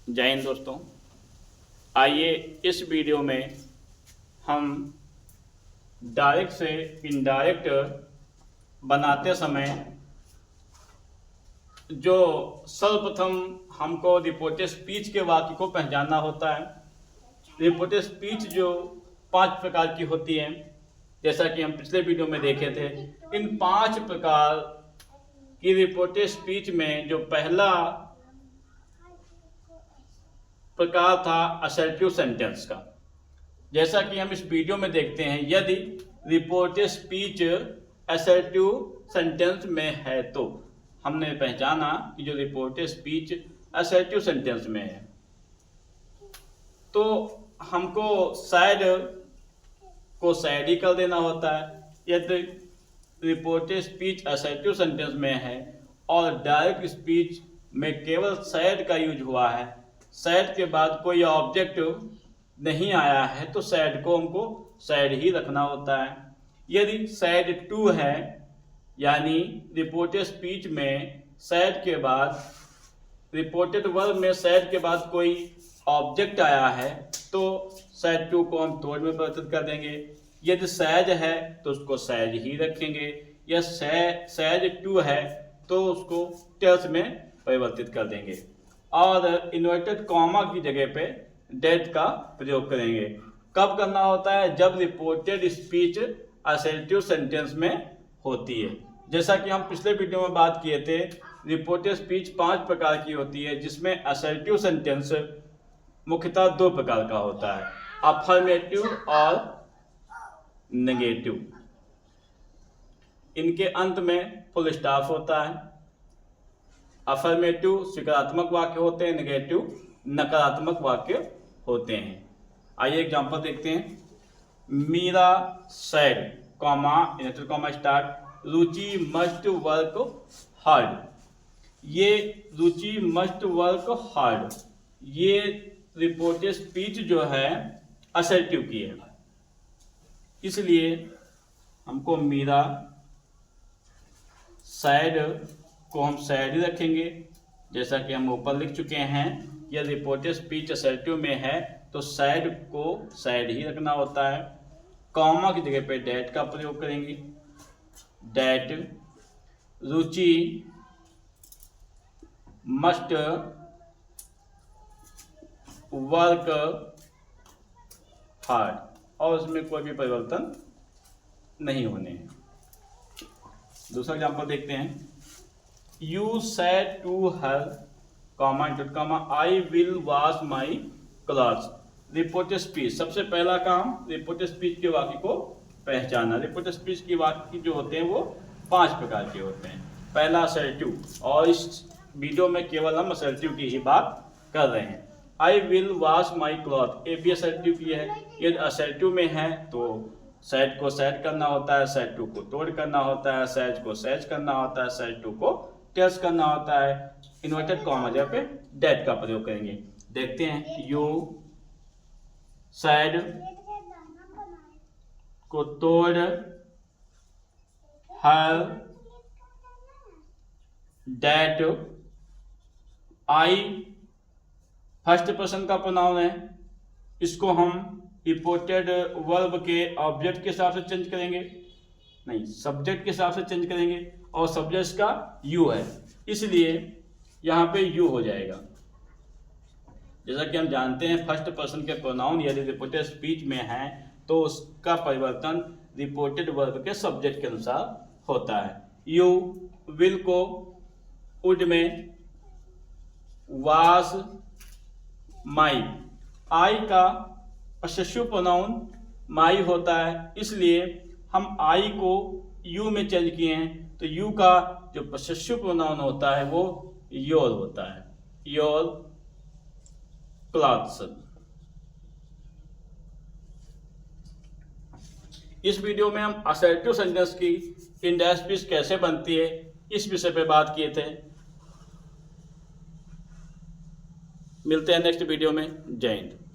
जय हिंद दोस्तों। आइए इस वीडियो में हम डायरेक्ट से इनडायरेक्ट बनाते समय जो सर्वप्रथम हमको रिपोर्टेड स्पीच के वाक्य को पहचानना होता है। रिपोर्टेड स्पीच जो 5 प्रकार की होती है, जैसा कि हम पिछले वीडियो में देखे थे। इन 5 प्रकार की रिपोर्टेड स्पीच में जो पहला प्रकार था असर्टिव सेंटेंस का। जैसा कि हम इस वीडियो में देखते हैं, यदि रिपोर्टेड स्पीच असर्टिव सेंटेंस में है तो हमने पहचाना कि जो रिपोर्टेड स्पीच असर्टिव सेंटेंस में है तो हमको शायद को शायद ही कर देना होता है। यदि रिपोर्टेड स्पीच असर्टिव सेंटेंस में है और डायरेक्ट स्पीच में केवल शायद का यूज हुआ है, शायद के बाद कोई ऑब्जेक्ट नहीं आया है, तो शायद को हमको शायद ही रखना होता है। यदि शायद टू है, यानी रिपोर्टेड स्पीच में शायद के बाद, रिपोर्टेड वर्ब में शायद के बाद कोई ऑब्जेक्ट आया है, तो शायद टू को हम थर्ड में परिवर्तित कर देंगे। यदि शायद है तो उसको शायद ही रखेंगे, या शायद टू है तो उसको टेल्स में परिवर्तित कर देंगे, और इन्वर्टेड कॉमा की जगह पे डेट का प्रयोग करेंगे। कब करना होता है? जब रिपोर्टेड स्पीच असर्टिव सेंटेंस में होती है। जैसा कि हम पिछले वीडियो में बात किए थे, रिपोर्टेड स्पीच 5 प्रकार की होती है, जिसमें असर्टिव सेंटेंस मुख्यतः 2 प्रकार का होता है, अफर्मेटिव और नेगेटिव। इनके अंत में फुल स्टॉप होता है। अफर्मेटिव सकारात्मक वाक्य होते हैं, नेगेटिव नकारात्मक वाक्य होते हैं। आइए एग्जांपल देखते हैं। Meera said, comma inverted comma start, Ruchi must work hard. ये रुचि मस्ट वर्क हार्ड, ये रिपोर्टेड स्पीच जो है असर्टिव की है, इसलिए हमको मीरा सैड को हम सैड ही रखेंगे। जैसा कि हम ऊपर लिख चुके हैं, यह रिपोर्टेड स्पीच असर्टिव में है तो सैड को सैड ही रखना होता है। कॉमा की जगह पे डेट का प्रयोग करेंगे। डेट रुचि मस्ट वर्क हार्ड, और उसमें कोई भी परिवर्तन नहीं होने हैं। दूसरा एग्जांपल देखते हैं। You said to her, comma inverted comma, I will wash my clothes. Reported speech, सबसे पहला काम रिपोर्टेड स्पीच के वाक्य को पहचाना। रिपोर्टेड स्पीच के वाक्य जो होते हैं वो 5 प्रकार के होते हैं। पहला असर्टिव, और इस वीडियो में केवल हम असर्टिव की ही बात कर रहे हैं। आई विल वॉश माई क्लॉथ, ये भी असर्टिव की है। यदि असर्टिव में है तो शायद को शायद करना होता है, शायद टू को तोड़ करना होता है, शायद को शायद करना होता है, शायद टू को टेस्ट करना होता है। इन्वर्टेड कॉमा जगह पे डेट का प्रयोग करेंगे। देखते हैं। यू शायद को तोड़, हर, डेट, आई फर्स्ट पर्सन का प्रोनाउन है, इसको हम रिपोर्टेड वर्ब के ऑब्जेक्ट के हिसाब से चेंज करेंगे, नहीं सब्जेक्ट के हिसाब से चेंज करेंगे, और सब्जेक्ट का यू है, इसलिए यहाँ पे यू हो जाएगा। जैसा कि हम जानते हैं, फर्स्ट पर्सन के प्रोनाउन यदि रिपोर्टेड स्पीच में है तो उसका परिवर्तन रिपोर्टेड वर्ब के सब्जेक्ट के अनुसार होता है। यू विल को वुड में, वाज माई, आई का पॉसेसिव प्रोनाउन माई होता है, इसलिए हम आई को यू में चेंज किए हैं, तो यू का जो पॉसेसिव प्रोनाउन होता है वो योर होता है, योर क्लॉथ्स। इस वीडियो में हम असर्टिव सेंटेंस की इनडायरेक्ट स्पीच कैसे बनती है इस विषय पे बात किए थे। मिलते हैं नेक्स्ट वीडियो में। जय हिंद।